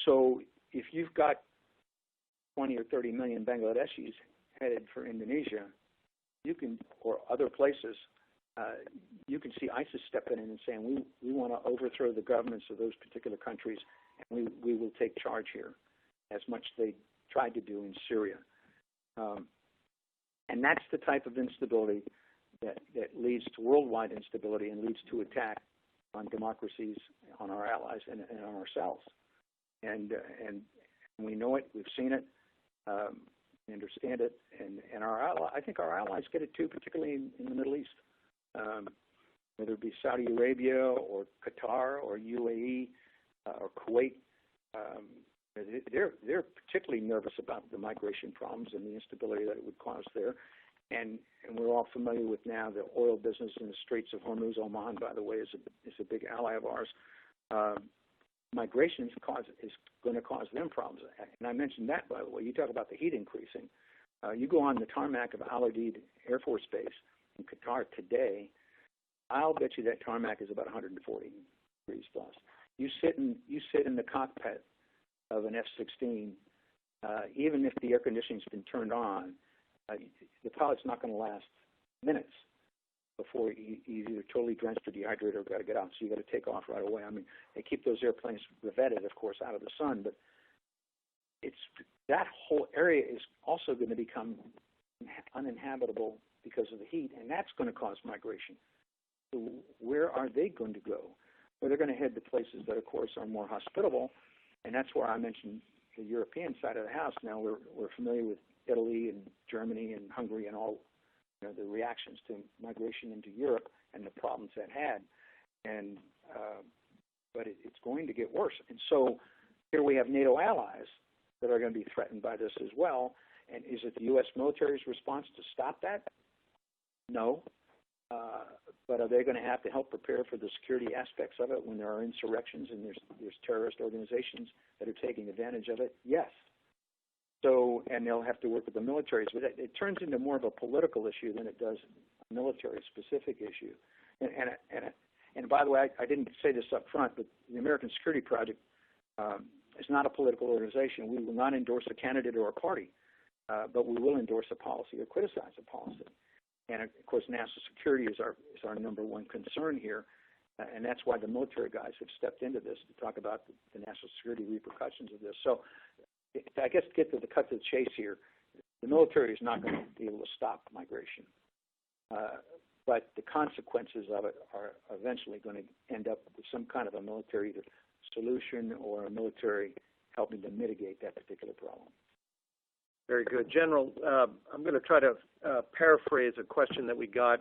S2: So if you've got 20 or 30 million Bangladeshis headed for Indonesia, you can, or other places, you can see ISIS stepping in and saying, we want to overthrow the governments of those particular countries, and we will take charge here, as much they tried to do in Syria. And that's the type of instability that leads to worldwide instability and leads to attack on democracies, on our allies, and on ourselves. And we know it, we've seen it, we understand it, and I think our allies get it too, particularly in the Middle East. Whether it be Saudi Arabia or Qatar or UAE or Kuwait, they're particularly nervous about the migration problems and the instability that it would cause there. And we're all familiar with now the oil business in the Straits of Hormuz. Oman, by the way, is a big ally of ours. Migration is going to cause them problems. And I mentioned that, by the way. You talk about the heat increasing. You go on the tarmac of Al Udeid Air Force Base, in Qatar today, I'll bet you that tarmac is about 140 degrees plus. You sit in the cockpit of an F-16, even if the air conditioning's been turned on, the pilot's not going to last minutes before he's either totally drenched or dehydrated or got to get out. So you got to take off right away. I mean, they keep those airplanes revetted, of course, out of the sun, but that whole area is also going to become uninhabitable because of the heat, and that's going to cause migration. So where are they going to go? Well, they're going to head to places that, of course, are more hospitable, and that's where I mentioned the European side of the house. Now we're familiar with Italy and Germany and Hungary and all the reactions to migration into Europe and the problems that had, and but it's going to get worse. And so here we have NATO allies that are going to be threatened by this as well. And is it the U.S. military's response to stop that? No. But are they going to have to help prepare for the security aspects of it when there are insurrections and there's terrorist organizations that are taking advantage of it? Yes. So, and they'll have to work with the militaries. But it turns into more of a political issue than it does a military-specific issue. And by the way, I didn't say this up front, but the American Security Project is not a political organization. We will not endorse a candidate or a party, but we will endorse a policy or criticize a policy. And of course, national security is our number one concern here, and that's why the military guys have stepped into this to talk about the national security repercussions of this. So, I guess to get to the cut to the chase here, the military is not going to be able to stop migration, but the consequences of it are eventually going to end up with some kind of a military solution or a military helping to mitigate that particular problem.
S1: Very good. General, I'm going to try to paraphrase a question that we got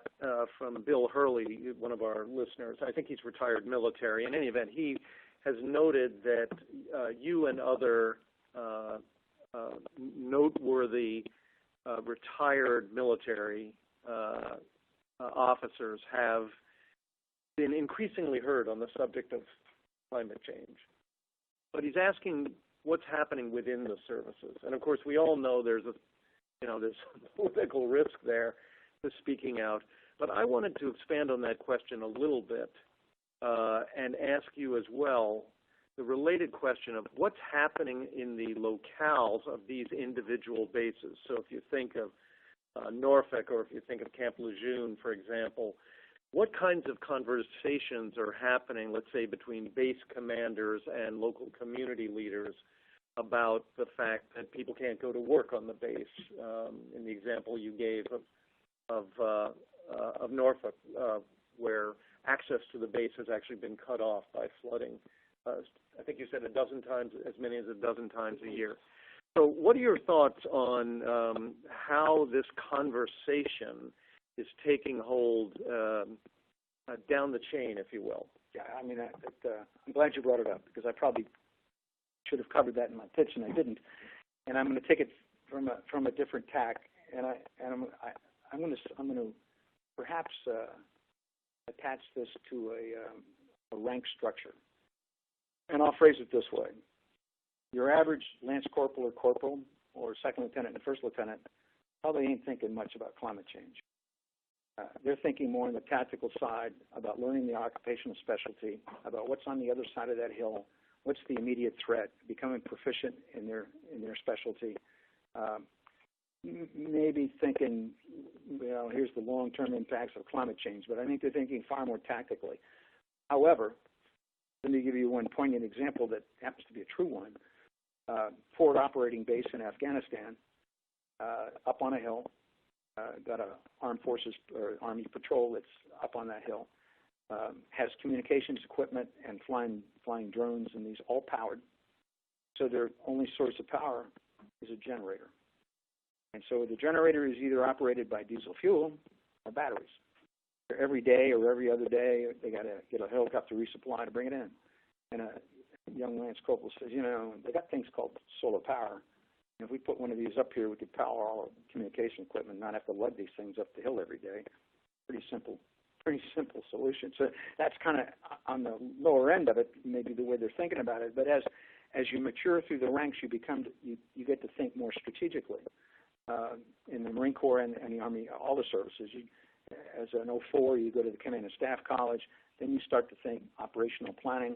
S1: from Bill Hurley, one of our listeners. I think he's retired military. In any event, he has noted that you and other noteworthy retired military officers have been increasingly heard on the subject of climate change. But he's asking what's happening within the services. And of course, we all know there's political risk there to speaking out. But I wanted to expand on that question a little bit and ask you as well the related question of what's happening in the locales of these individual bases. So if you think of Norfolk, or if you think of Camp Lejeune, for example, what kinds of conversations are happening, let's say, between base commanders and local community leaders about the fact that people can't go to work on the base? In the example you gave of Norfolk, where access to the base has actually been cut off by flooding. I think you said a dozen times, as many as a dozen times a year. So what are your thoughts on how this conversation is taking hold down the chain, if you will?
S2: Yeah, I mean, I'm glad you brought it up, because I probably should have covered that in my pitch, and I didn't. And I'm going to take it from a different tack, and I'm going to perhaps attach this to a rank structure. And I'll phrase it this way. Your average lance corporal or corporal or second lieutenant and first lieutenant probably ain't thinking much about climate change. They're thinking more on the tactical side about learning the occupational specialty, about what's on the other side of that hill, what's the immediate threat, becoming proficient in their specialty, maybe thinking, here's the long-term impacts of climate change, but I think they're thinking far more tactically. However, let me give you one poignant example that happens to be a true one. Forward operating base in Afghanistan, up on a hill, got a armed forces or Army patrol that's up on that hill, has communications equipment and flying drones, and these all powered. So their only source of power is a generator. And so the generator is either operated by diesel fuel or batteries. Every day or every other day, they got to get a helicopter resupply to bring it in. And a young Lance Corporal says, they got things called solar power. And if we put one of these up here, we could power all our communication equipment and not have to lug these things up the hill every day. Pretty simple solution. So that's kind of on the lower end of it, maybe the way they're thinking about it. But as you mature through the ranks, you get to think more strategically. In the Marine Corps and the Army, all the services, as an 04, you go to the Command and Staff College. Then you start to think operational planning.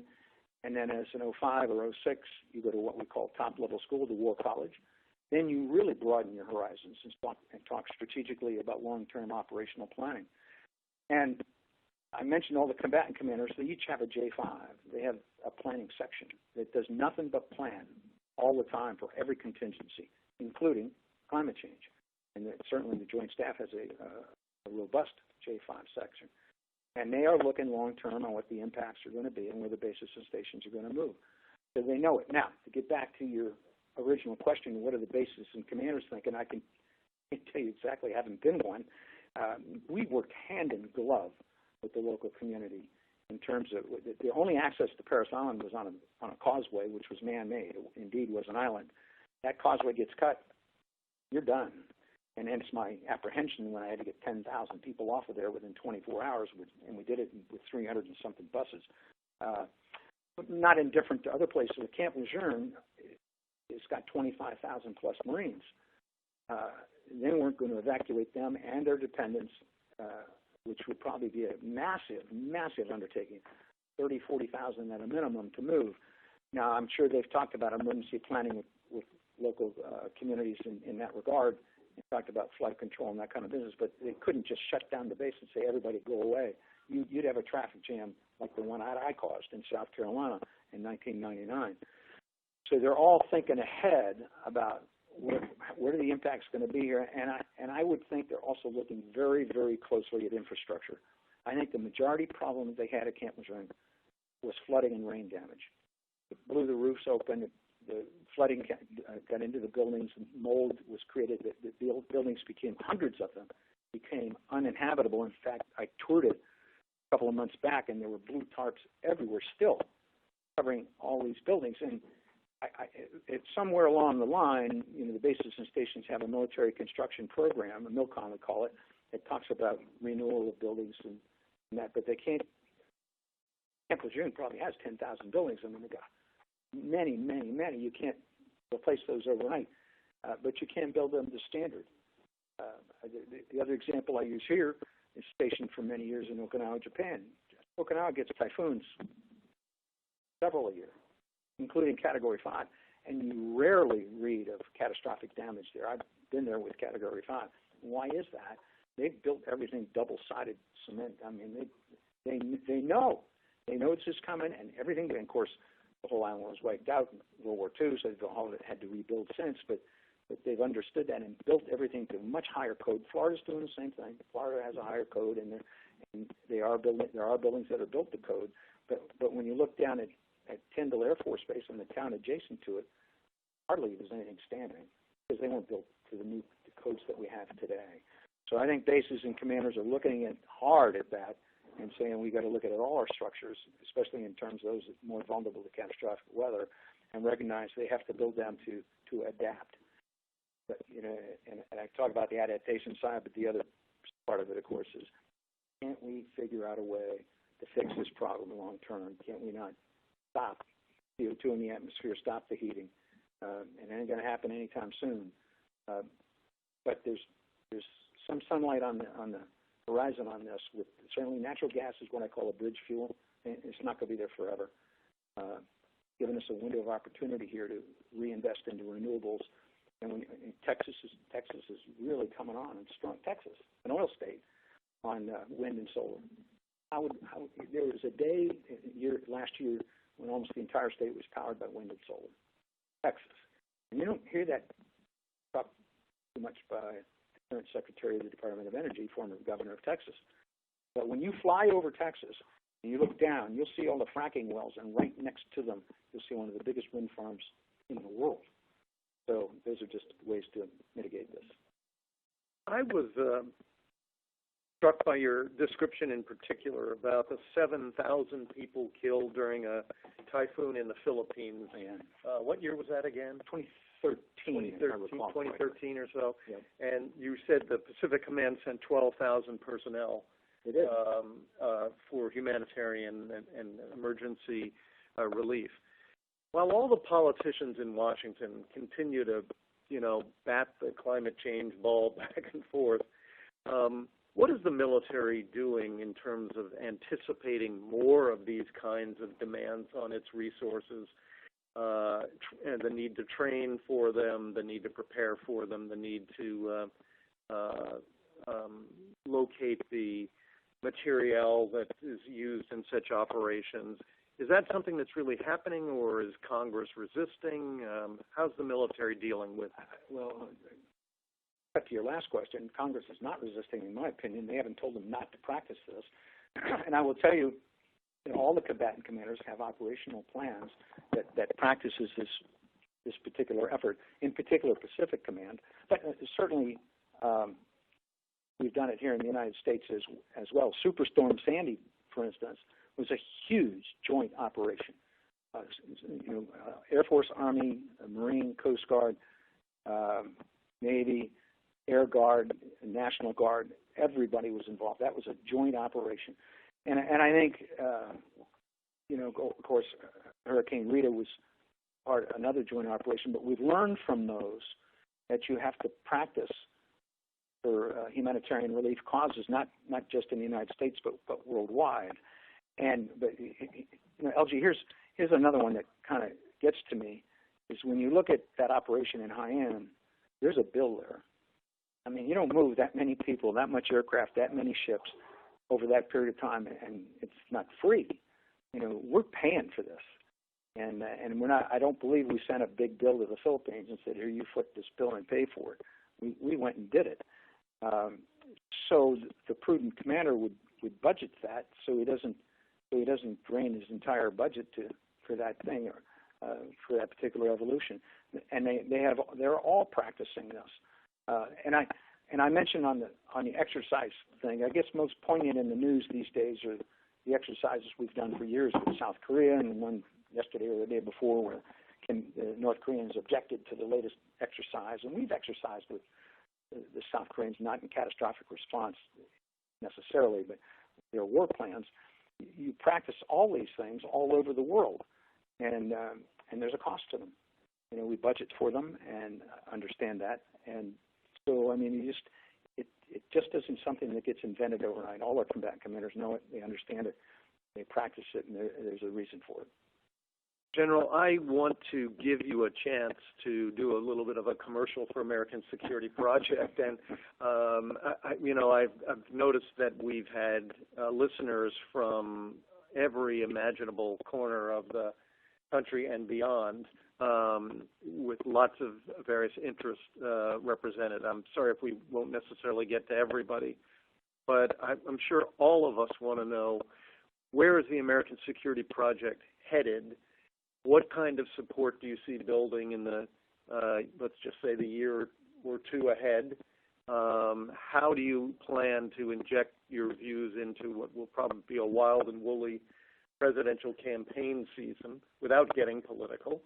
S2: And then as an 05 or 06, you go to what we call top-level school, the War College. Then you really broaden your horizons and talk strategically about long-term operational planning. And I mentioned all the combatant commanders. They each have a J5. They have a planning section that does nothing but plan all the time for every contingency, including climate change. And certainly the Joint Staff has a robust J5 section. And they are looking long-term on what the impacts are going to be and where the bases and stations are going to move. So they know it. Now, to get back to your original question, what are the bases and commanders thinking? I can tell you exactly, having been one. We worked hand in glove with the local community in terms of the only access to Paris Island was on a causeway, which was man-made. It indeed was an island. That causeway gets cut, you're done. And hence my apprehension when I had to get 10,000 people off of there within 24 hours, and we did it with 300 and something buses. But not indifferent to other places. Camp Lejeune, it's got 25,000 plus Marines. They weren't going to evacuate them and their dependents, which would probably be a massive, massive undertaking, 30, 40,000 at a minimum to move. Now, I'm sure they've talked about emergency planning with local communities in that regard. They talked about flood control and that kind of business, but they couldn't just shut down the base and say, everybody go away. You'd have a traffic jam like the one I caused in South Carolina in 1999. So they're all thinking ahead about what are the impacts going to be here, and I would think they're also looking very, very closely at infrastructure. I think the majority problem they had at Camp Lejeune was flooding and rain damage. It blew the roofs open. The flooding got into the buildings. Mold was created. The buildings became, hundreds of them, became uninhabitable. In fact, I toured it a couple of months back, and there were blue tarps everywhere still covering all these buildings. And it's somewhere along the line, the bases and stations have a military construction program, a MILCON we call it, that talks about renewal of buildings and that, but they can't. Camp Lejeune probably has 10,000 buildings. I mean, they've got many, many, many. You can't replace those overnight, but you can build them to standard. The other example I use here is stationed for many years in Okinawa, Japan. Okinawa gets typhoons several a year, including Category 5, and you rarely read of catastrophic damage there. I've been there with Category 5. Why is that? They've built everything double-sided cement. I mean, they know. They know it's just coming, and everything. And of course, the whole island was wiped out in World War II, so they've all had to rebuild since. But they've understood that and built everything to a much higher code. Florida's doing the same thing. Florida has a higher code, and there are buildings that are built to code. But when you look down at Tyndall Air Force Base and the town adjacent to it, hardly there's anything standing because they weren't built to the new codes that we have today. So I think bases and commanders are looking hard at that and saying we got to look at all our structures, especially in terms of those more vulnerable to catastrophic weather, and recognize they have to build them to adapt. But and I talk about the adaptation side, but the other part of it, of course, is can't we figure out a way to fix this problem long term? Can't we not stop CO2 in the atmosphere, stop the heating? And it ain't going to happen anytime soon. But there's some sunlight on the horizon on this. With certainly natural gas is what I call a bridge fuel. And it's not going to be there forever. Giving us a window of opportunity here to reinvest into renewables. And Texas is really coming on, and strong. Texas, an oil state, on wind and solar. There was a day last year when almost the entire state was powered by wind and solar. Texas. And you don't hear that talked too much by the current Secretary of the Department of Energy, former governor of Texas. But when you fly over Texas and you look down, you'll see all the fracking wells, and right next to them, you'll see one of the biggest wind farms in the world. So those are just ways to mitigate this.
S1: I was struck by your description in particular about the 7,000 people killed during a typhoon in the Philippines. What year was that again?
S2: 2013
S1: or so.
S2: Yep.
S1: And you said the Pacific Command sent 12,000 personnel for humanitarian and emergency relief. While all the politicians in Washington continue to, bat the climate change ball back and forth, what what is the military doing in terms of anticipating more of these kinds of demands on its resources, and the need to train for them, the need to prepare for them, the need to locate the material that is used in such operations? Is that something that's really happening, or is Congress resisting? How's the military dealing with it?
S2: Well, back to your last question, Congress is not resisting, in my opinion. They haven't told them not to practice this. And I will tell you that all the combatant commanders have operational plans that practices this particular effort, in particular Pacific Command. But certainly we've done it here in the United States as well. Superstorm Sandy, for instance, was a huge joint operation. Air Force, Army, Marine, Coast Guard, Navy, Air Guard, National Guard, everybody was involved. That was a joint operation. And I think, of course, Hurricane Rita was another joint operation, but we've learned from those that you have to practice for humanitarian relief causes, not just in the United States, but worldwide. But LG, here's another one that kind of gets to me, is when you look at that operation in Haiyan, there's a bill there. I mean, you don't move that many people, that much aircraft, that many ships over that period of time, and it's not free. We're paying for this, and we're not. I don't believe we sent a big bill to the Philippines and said, "Here, you foot this bill and pay for it." We went and did it. So the prudent commander would budget that, so he doesn't drain his entire budget for that thing or for that particular evolution. And they're all practicing this. And I mentioned on the exercise thing, I guess most poignant in the news these days are the exercises we've done for years with South Korea, and one yesterday or the day before where the North Koreans objected to the latest exercise, and we've exercised with the South Koreans, not in catastrophic response necessarily, but their war plans. You practice all these things all over the world, and there's a cost to them. We budget for them and understand that, and so I mean, it just isn't something that gets invented overnight. All our combatant commanders know it, they understand it, they practice it, and there's a reason for it.
S1: General, I want to give you a chance to do a little bit of a commercial for American Security Project, and I've noticed that we've had listeners from every imaginable corner of the country and beyond, with lots of various interests represented. I'm sorry if we won't necessarily get to everybody, but I'm sure all of us want to know, where is the American Security Project headed? What kind of support do you see building in the, let's just say, the year or two ahead? How do you plan to inject your views into what will probably be a wild and woolly presidential campaign season without getting political?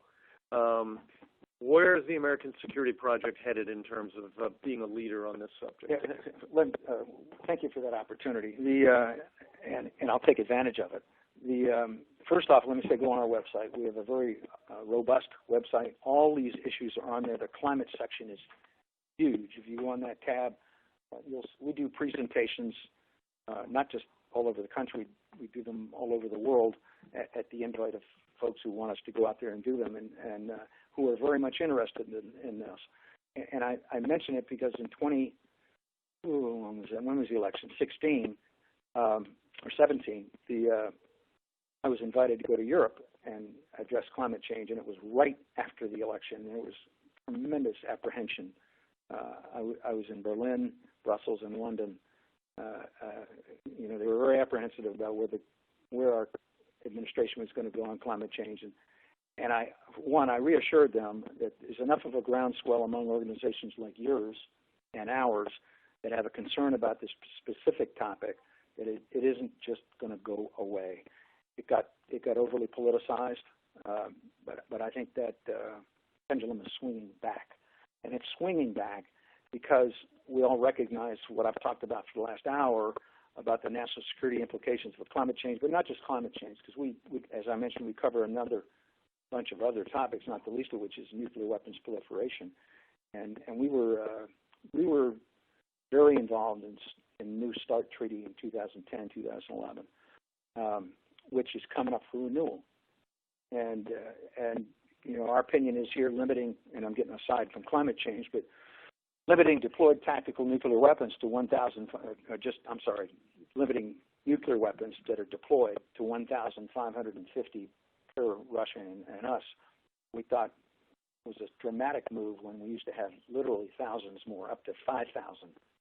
S1: Where is the American Security Project headed in terms of being a leader on this subject?
S2: Yeah, thank you for that opportunity. And I'll take advantage of it. First off, let me say, go on our website. We have a very robust website. All these issues are on there. The climate section is huge. If you go on that tab, we do presentations, not just all over the country. We do them all over the world at the invite of folks who want us to go out there and do them, and who are very much interested in this. And I mention it because in when was the election? 16 or 17. I was invited to go to Europe and address climate change, and it was right after the election. There was tremendous apprehension. I was in Berlin, Brussels, and London. They were very apprehensive about where our administration was going to go on climate change. And I reassured them that there's enough of a groundswell among organizations like yours and ours that have a concern about this specific topic that it isn't just going to go away. It got overly politicized, but I think that pendulum is swinging back, and it's swinging back because we all recognize what I've talked about for the last hour about the national security implications of climate change, but not just climate change, because we, as I mentioned, we cover another bunch of other topics, not the least of which is nuclear weapons proliferation, and we were very involved the New START Treaty in 2010, 2011, which is coming up for renewal. And our opinion is here limiting, and I'm getting aside from climate change, but limiting deployed tactical nuclear weapons to 1,000, limiting nuclear weapons that are deployed to 1,550 per Russia and us, we thought was a dramatic move when we used to have literally thousands more, up to 5,000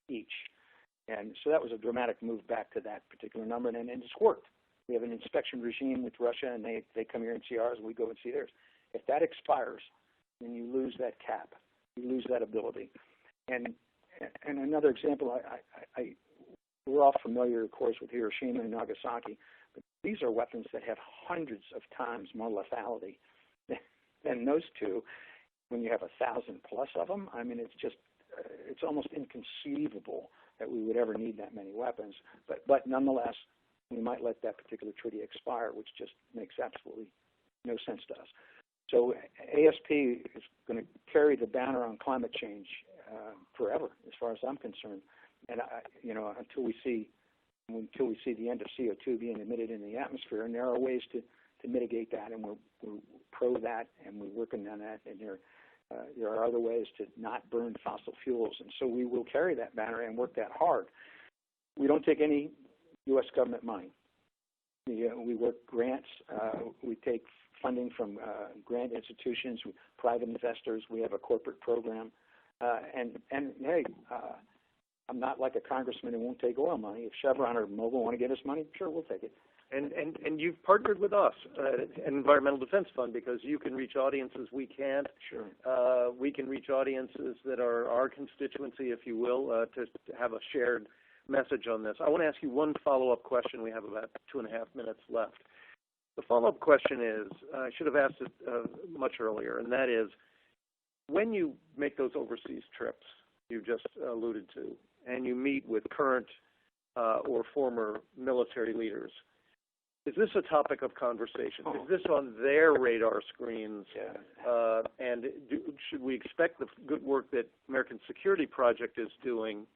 S2: each. And so that was a dramatic move back to that particular number, and it's worked. We have an inspection regime with Russia, and they come here and see ours, and we go and see theirs. If that expires, then you lose that cap. You lose that ability. And another example, we're all familiar, of course, with Hiroshima and Nagasaki, but these are weapons that have hundreds of times more lethality than those two. When you have 1,000 plus of them, I mean, it's almost inconceivable that we would ever need that many weapons. But nonetheless, we might let that particular treaty expire, which just makes absolutely no sense to us. So ASP is going to carry the banner on climate change forever, as far as I'm concerned. And until we see the end of CO2 being emitted in the atmosphere, and there are ways to mitigate that, and we're pro that, and we're working on that. And there are other ways to not burn fossil fuels, and so we will carry that banner and work that hard. We don't take any U.S. government money. We work grants. We take funding from grant institutions, private investors. We have a corporate program. And hey, I'm not like a congressman who won't take oil money. If Chevron or Mobil want to give us money, sure, we'll take it.
S1: And you've partnered with us, an Environmental Defense Fund, because you can reach audiences we can't.
S2: Sure.
S1: We can reach audiences that are our constituency, if you will, to have a shared message on this. I want to ask you one follow-up question. We have about 2.5 minutes left. The follow-up question is, I should have asked it much earlier, and that is, when you make those overseas trips you just alluded to, and you meet with current or former military leaders, is this a topic of conversation? Is this on their radar screens?
S2: Yeah.
S1: And should we expect the good work that American Security Project is doing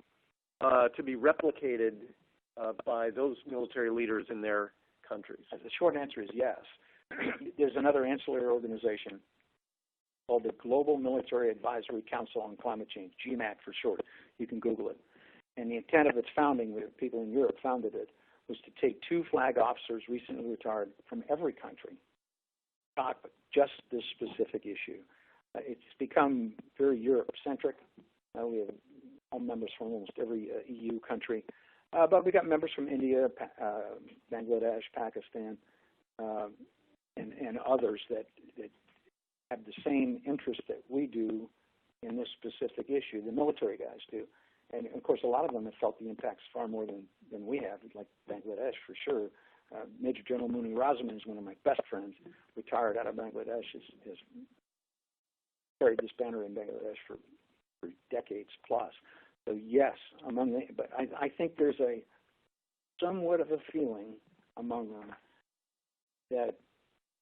S1: to be replicated by those military leaders in their countries?
S2: The short answer is yes. There's another ancillary organization called the Global Military Advisory Council on Climate Change, GMAC for short. You can Google it. And the intent of its founding, where people in Europe founded it, was to take 2 flag officers recently retired from every country, talk just this specific issue. It's become very Europe-centric. We have all members from almost every EU country, but we got members from India, Bangladesh, Pakistan, and others that have the same interest that we do in this specific issue. The military guys do. And, of course, a lot of them have felt the impacts far more than we have, like Bangladesh for sure. Major General Muni Razaman is one of my best friends, retired out of Bangladesh, has carried this banner in Bangladesh for decades plus. So, yes, but I think there's a somewhat of a feeling among them that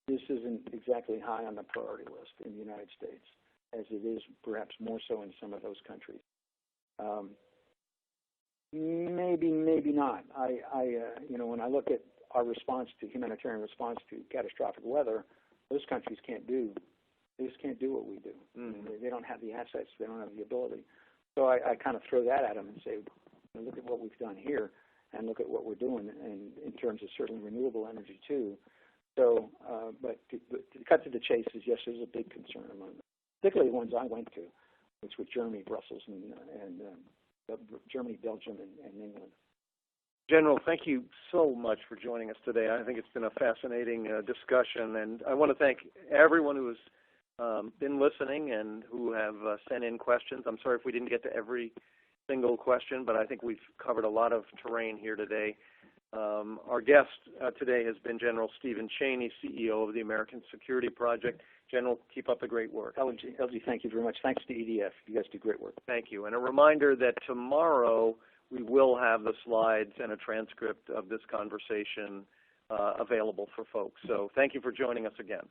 S2: this isn't exactly high on the priority list in the United States, as it is perhaps more so in some of those countries. Maybe not. When I look at our response to humanitarian response to catastrophic weather, those countries they just can't do what we do. Mm-hmm. They don't have the assets. They don't have the ability. So I kind of throw that at them and say, look at what we've done here, and look at what we're doing in terms of certainly renewable energy too. So, but to cut to the chase is, yes, there's a big concern among them, particularly the ones I went to, which were Germany, Brussels, and Germany, Belgium, and England.
S1: General, thank you so much for joining us today. I think it's been a fascinating discussion, and I want to thank everyone who has been listening and who have sent in questions. I'm sorry if we didn't get to every single question, but I think we've covered a lot of terrain here today. Our guest today has been General Stephen Cheney, CEO of the American Security Project. General, keep up the great work.
S2: LG, thank you very much. Thanks to EDF. You guys do great work.
S1: Thank you. And a reminder that tomorrow we will have the slides and a transcript of this conversation available for folks. So thank you for joining us again.